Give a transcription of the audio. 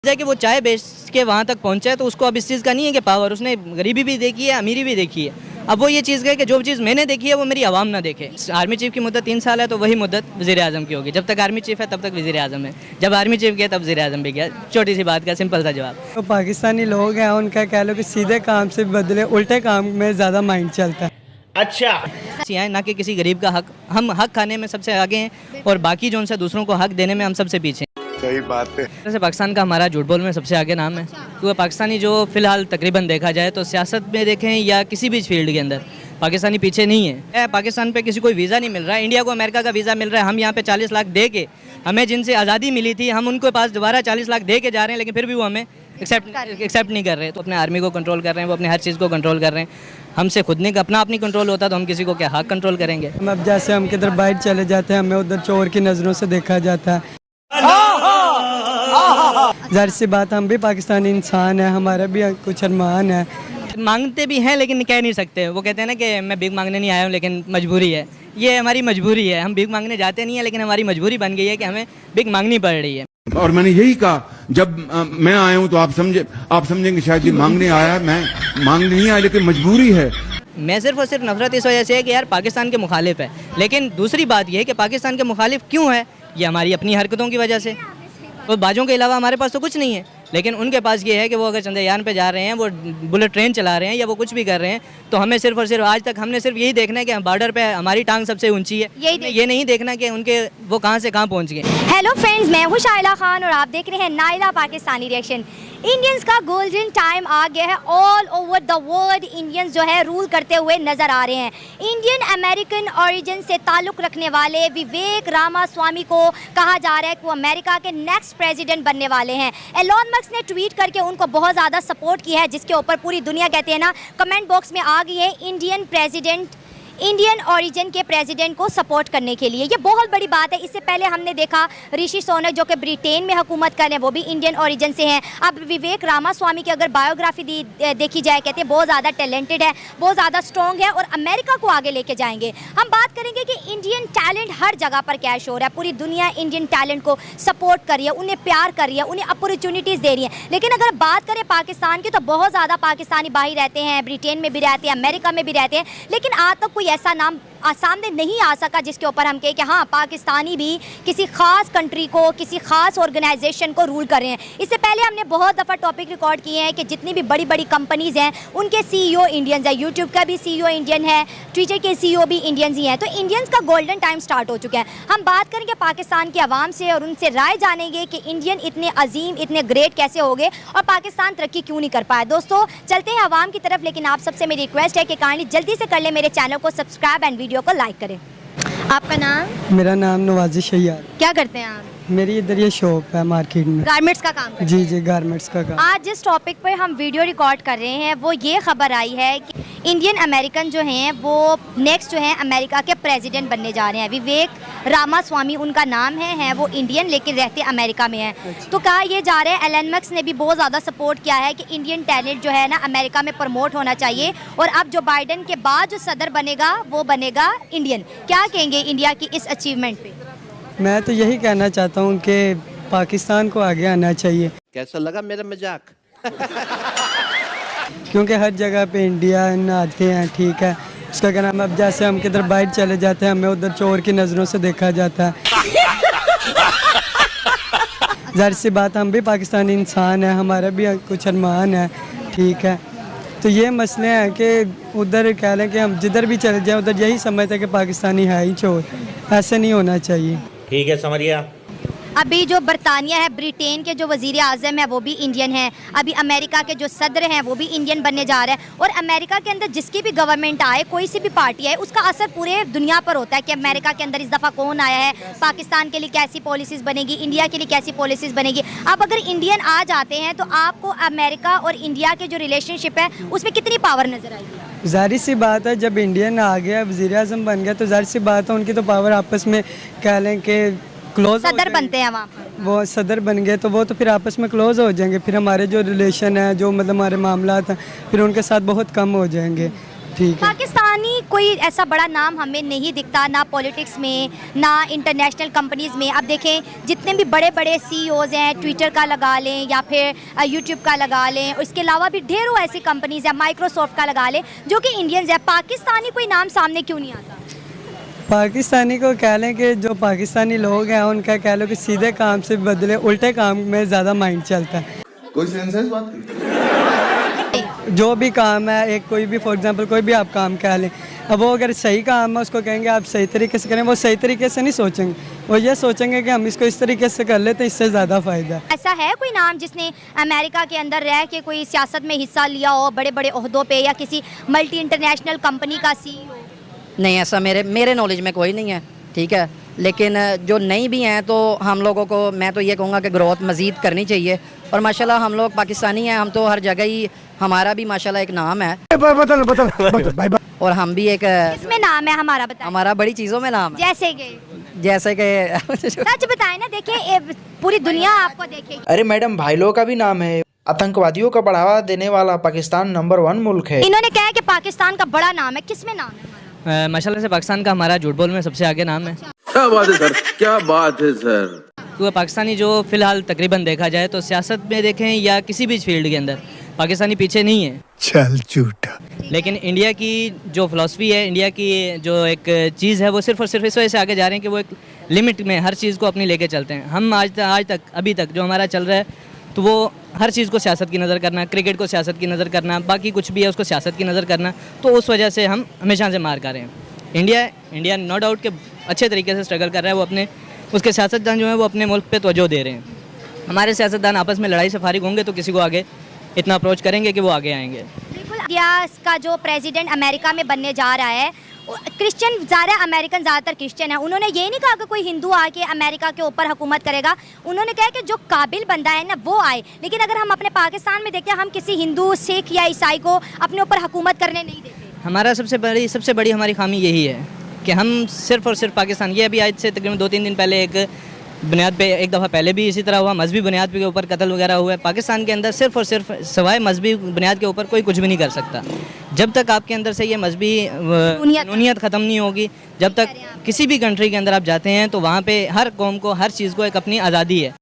है कि वो चाय बेच के वहाँ तक पहुँचा है, तो उसको अब इस चीज़ का नहीं है कि पावर, उसने गरीबी भी देखी है, अमीरी भी देखी है। अब वो ये चीज़ है कि जो चीज़ मैंने देखी है वो मेरी आवाम ना देखे। आर्मी चीफ की मुद्दत 3 साल है, तो वही मुद्दत वज़ीर आज़म की होगी। जब तक आर्मी चीफ है तब तक वज़ीर आज़म है, जब आर्मी चीफ गया तब वज़ीर आज़म भी गया। छोटी सी बात का सिंपल सा जवाब। तो पाकिस्तानी लोग हैं, उनका कह लो कि सीधे काम से बदले उल्टे काम में ज़्यादा माइंड चलता है। अच्छा, है ना कि किसी गरीब का हक, हम हक खाने में सबसे आगे हैं और बाकी जो उनसे दूसरों को हक देने में हम सबसे पीछे हैं। सही बात है। जैसे पाकिस्तान का हमारा झूठ बोल में सबसे आगे नाम है, तो पाकिस्तानी जो फिलहाल तकरीबन देखा जाए तो सियासत में देखें या किसी भी फील्ड के अंदर पाकिस्तानी पीछे नहीं है। पाकिस्तान पे किसी को वीज़ा नहीं मिल रहा है, इंडिया को अमेरिका का वीज़ा मिल रहा है। हम यहाँ पे 40 लाख दे के, हमें जिनसे आज़ादी मिली थी, हम उनके पास दोबारा 40 लाख दे के जा रहे हैं, लेकिन फिर भी वो हमें एक्सेप्ट नहीं कर रहे। तो अपने आर्मी को कंट्रोल कर रहे हैं, वो अपने हर चीज़ को कंट्रोल कर रहे हैं। हमसे खुद नहीं अपना अपनी कंट्रोल होता तो हम किसी को क्या हक कंट्रोल करेंगे। अब जैसे हम किधर बाहर चले जाते हैं, हमें उधर चोर की नज़रों से देखा जाता है। जाहिर सी बात, हम भी पाकिस्तानी इंसान हैं, हमारा भी कुछ अरमान है। मांगते भी हैं लेकिन कह नहीं सकते। वो कहते हैं ना कि मैं भीख मांगने नहीं आया हूँ लेकिन मजबूरी है। ये हमारी मजबूरी है, हम भीख मांगने जाते नहीं है लेकिन हमारी मजबूरी बन गई है कि हमें भीख मांगनी पड़ रही है। और मैंने यही कहा, जब मैं आया हूँ तो आप समझेंगे शायद ये मांगने आया है, मैं मांगने नहीं आया, लेकिन मजबूरी है। मैं सिर्फ और सिर्फ नफरत इस वजह से है कि यार पाकिस्तान के मुखालिफ है। लेकिन दूसरी बात यह है कि पाकिस्तान के मुखालिफ क्यों है, ये हमारी अपनी हरकतों की वजह से। तो बाजों के अलावा हमारे पास तो कुछ नहीं है, लेकिन उनके पास ये है कि वो अगर चंद्रयान पे जा रहे हैं, वो बुलेट ट्रेन चला रहे हैं या वो कुछ भी कर रहे हैं, तो हमें सिर्फ और सिर्फ आज तक हमने सिर्फ यही देखना है कि बॉर्डर पे हमारी टांग सबसे ऊंची है। ये नहीं देखना कि उनके वो कहाँ से कहाँ पहुँच गए। हेलो फ्रेंड्स, मैं हूँ शाइला खान और आप देख रहे हैं नाइला पाकिस्तानी रिएक्शन। इंडियंस का गोल्डन टाइम आ गया है। All over the world Indians जो है रूल करते हुए नजर आ रहे हैं। इंडियन अमेरिकन ओरिजिन से ताल्लुक़ रखने वाले विवेक रामास्वामी को कहा जा रहा है कि वो अमेरिका के नेक्स्ट प्रेसिडेंट बनने वाले हैं। एलॉन मस्क ने ट्वीट करके उनको बहुत ज़्यादा सपोर्ट किया है, जिसके ऊपर पूरी दुनिया कहते हैं ना कमेंट बॉक्स में आ गई है इंडियन ओरिजिन के प्रेसिडेंट को सपोर्ट करने के लिए। ये बहुत बड़ी बात है। इससे पहले हमने देखा ऋषि सुनक जो कि ब्रिटेन में हुकूमत कर रहे हैं, वो भी इंडियन ओरिजिन से हैं। अब विवेक रामास्वामी की अगर बायोग्राफी देखी जाए, कहते हैं बहुत ज़्यादा टैलेंटेड है, बहुत ज़्यादा स्ट्रॉन्ग है और अमेरिका को आगे लेके जाएंगे। हम बात करेंगे कि इंडियन टैलेंट हर जगह पर कैश हो रहा है। पूरी दुनिया इंडियन टैलेंट को सपोर्ट कर रही है, उन्हें प्यार कर रही है, उन्हें अपॉर्चुनिटीज़ दे रही है। लेकिन अगर बात करें पाकिस्तान की, तो बहुत ज़्यादा पाकिस्तानी बाहर रहते हैं, ब्रिटेन में भी रहते हैं, अमेरिका में भी रहते हैं, लेकिन आज तक कोई ऐसा नाम सामने नहीं आ सका जिसके ऊपर हम कहें कि हाँ पाकिस्तानी भी किसी खास कंट्री को, किसी खास ऑर्गेनाइजेशन को रूल कर रहे हैं। इससे पहले हमने बहुत दफ़ा टॉपिक रिकॉर्ड किए हैं कि जितनी भी बड़ी बड़ी कंपनीज हैं उनके सीईओ इंडियंस हैं। यूट्यूब का भी सीईओ इंडियन है, ट्विटर के सीईओ भी इंडियंस ही हैं। तो इंडियंस का गोल्डन टाइम स्टार्ट हो चुका है। हम बात करेंगे पाकिस्तान की आवाम से और उनसे राय जानेंगे कि इंडियन इतने अजीम, इतने ग्रेट कैसे हो गए और पाकिस्तान तरक्की क्यों नहीं कर पाया। दोस्तों चलते हैं आवाम की तरफ, लेकिन आप सबसे मेरी रिक्वेस्ट है कि काइंडली जल्दी से कर ले मेरे चैनल को सब्सक्राइब एंड वीडियो को लाइक करें। आपका नाम? मेरा नाम नवाजिश अय्यार। क्या करते हैं आप? मेरी इधर ये शॉप है मार्केट में, गारमेंट्स का काम करते हैं? जी गारमेंट्स का काम। आज जिस टॉपिक पर हम वीडियो रिकॉर्ड कर रहे हैं वो ये खबर आई है कि इंडियन अमेरिकन जो हैं वो नेक्स्ट जो हैं अमेरिका के प्रेसिडेंट बनने जा रहे हैं। विवेक रामास्वामी उनका नाम है वो इंडियन लेकिन रहते अमेरिका में हैं। अच्छा। तो कहा ये जा रहा है, एलन मस्क ने भी बहुत ज़्यादा सपोर्ट किया है कि इंडियन टैलेंट जो है ना अमेरिका में प्रमोट होना चाहिए और अब जो बाइडन के बाद जो सदर बनेगा वो बनेगा इंडियन। क्या कहेंगे इंडिया की इस अचीवमेंट पे? मैं तो यही कहना चाहता हूँ कि पाकिस्तान को आगे आना चाहिए। कैसा लगा मेरा मजाक? क्योंकि हर जगह पे इंडियन आते हैं, ठीक है, उसका क्या नाम, अब जैसे हम किधर बाहर चले जाते हैं, हमें उधर चोर की नज़रों से देखा जाता है। जाहिर सी बात, हम भी पाकिस्तानी इंसान हैं, हमारा भी कुछ अरमान है, ठीक है। तो ये मसले हैं कि उधर कह लें कि हम जिधर भी चले जाएं उधर यही समझते हैं कि पाकिस्तानी है ही चोर। ऐसे नहीं होना चाहिए। ठीक है, समझिए। अभी जो बरतानिया है, ब्रिटेन के जो वज़ीर आज़म है वो भी इंडियन है। अभी अमेरिका के जो सदर हैं वो भी इंडियन बनने जा रहे हैं। और अमेरिका के अंदर जिसकी भी गवर्नमेंट आए, कोई सी भी पार्टी आए, उसका असर पूरे दुनिया पर होता है कि अमेरिका के अंदर इस दफ़ा कौन आया है, पाकिस्तान के लिए कैसी पॉलिसीज़ बनेगी, इंडिया के लिए कैसी पॉलिसीज़ बनेगी। अब अगर इंडियन आ जाते हैं तो आपको अमेरिका और इंडिया के जो रिलेशनशिप है उसमें कितनी पावर नज़र आएगी? जाहिर सी बात है, जब इंडियन आ गया, वज़ीर आज़म बन गया, तो जाहिर सी बात है उनकी तो पावर आपस में कह लें कि क्लोज सदर बनते हैं वहाँ पर, वो सदर बन गए तो वो तो फिर आपस में क्लोज हो जाएंगे। फिर हमारे जो रिलेशन है, जो मतलब हमारे मामलात हैं, फिर उनके साथ बहुत कम हो जाएंगे। ठीक है। पाकिस्तानी कोई ऐसा बड़ा नाम हमें नहीं दिखता, ना पॉलिटिक्स में ना इंटरनेशनल कंपनीज में। अब देखें जितने भी बड़े बड़े सीईओज हैं, ट्विटर का लगा लें या फिर यूट्यूब का लगा लें, उसके अलावा भी ढेरों ऐसी कंपनीज हैं, माइक्रोसॉफ्ट का लगा लें, जो कि इंडियंस है। पाकिस्तानी कोई नाम सामने क्यों नहीं आता? पाकिस्तानी को कह लें कि जो पाकिस्तानी लोग हैं उनका कह लो कि सीधे काम से बदले उल्टे काम में ज़्यादा माइंड चलता है। कोई सेंस है इस बात की? जो भी काम है, एक कोई भी फॉर एग्जांपल कोई भी आप काम कह लें, अब वो अगर सही काम है उसको कहेंगे आप सही तरीके से करें, वो सही तरीके से नहीं सोचेंगे, वो ये सोचेंगे कि हम इसको इस तरीके से कर लेते हैं, इससे ज़्यादा फ़ायदा है। ऐसा है कोई नाम जिसने अमेरिका के अंदर रह के कोई सियासत में हिस्सा लिया हो, बड़े बड़े ओहदों पे, या किसी मल्टी इंटरनेशनल कंपनी का सीईओ? नहीं, ऐसा मेरे नॉलेज में कोई नहीं है, ठीक है। लेकिन जो नहीं भी हैं तो हम लोगों को मैं तो ये कहूँगा कि ग्रोथ मज़ीद करनी चाहिए। और माशाल्लाह हम लोग पाकिस्तानी हैं, हम तो हर जगह ही हमारा भी माशाल्लाह एक नाम है। बदल और हम भी एक किसमें नाम है हमारा, बताएं। हमारा बड़ी चीज़ों में नाम है, जैसे कि सच बताएं ना, देखिए पूरी दुनिया आपको देखेगी। अरे मैडम, भाई लोगों का भी नाम है। आतंकवादियों का बढ़ावा देने वाला पाकिस्तान नंबर 1 मुल्क है। इन्होंने कहा कि पाकिस्तान का बड़ा नाम है, किसमें नाम है हमारा? माशाल्लाह से पाकिस्तान का हमारा झूठ बोल में सबसे आगे नाम है। क्या बात है सर, क्या बात है सर। तो पाकिस्तानी जो फ़िलहाल तकरीबन देखा जाए तो सियासत में देखें या किसी भी फील्ड के अंदर पाकिस्तानी पीछे नहीं है। चल झूठा। लेकिन इंडिया की जो फ़िलासफ़ी है, इंडिया की जो एक चीज़ है, वो सिर्फ़ और सिर्फ इस वजह से आगे जा रहे हैं कि वो एक लिमिट में हर चीज़ को अपनी लेके चलते हैं। हम आज तक अभी तक जो हमारा चल रहा है, तो वो हर चीज़ को सियासत की नज़र करना, क्रिकेट को सियासत की नज़र करना, बाकी कुछ भी है उसको सियासत की नज़र करना, तो उस वजह से हम हमेशा से मार खा रहे हैं। इंडिया नो डाउट के अच्छे तरीके से स्ट्रगल कर रहा है, वो अपने उसके सियासतदान जो है वो अपने मुल्क पे तवज्जो दे रहे हैं। हमारे सियासतदान आपस में लड़ाई से फारिग होंगे तो किसी को आगे इतना अप्रोच करेंगे कि वो आगे आएंगे। बिल्कुल। इंडिया का जो प्रेसिडेंट अमेरिका में बनने जा रहा है, क्रिश्चियन ज़्यादा, अमेरिकन ज़्यादातर क्रिश्चियन है। उन्होंने ये नहीं कहा कि कोई हिंदू आके अमेरिका के ऊपर हुकूमत करेगा, उन्होंने कहा कि जो काबिल बंदा है ना वो आए। लेकिन अगर हम अपने पाकिस्तान में देखते हैं, हम किसी हिंदू, सिख या ईसाई को अपने ऊपर हुकूमत करने नहीं देते। हमारा सबसे बड़ी हमारी खामी यही है कि हम सिर्फ़ और सिर्फ पाकिस्तान, ये अभी आज से तकरीबन 2-3 दिन पहले एक बुनियाद पे, एक दफ़ा पहले भी इसी तरह हुआ, मजहबी बुनियाद पे के ऊपर कत्ल वगैरह हुआ है। पाकिस्तान के अंदर सिर्फ़ और सिर्फ सवाए मजहबी बुनियाद के ऊपर कोई कुछ भी नहीं कर सकता। जब तक आपके अंदर से ये मजहबी नूनियत ख़त्म नहीं होगी, जब तक किसी भी कंट्री के अंदर आप जाते हैं तो वहाँ पे हर कौम को, हर चीज़ को एक अपनी आज़ादी है।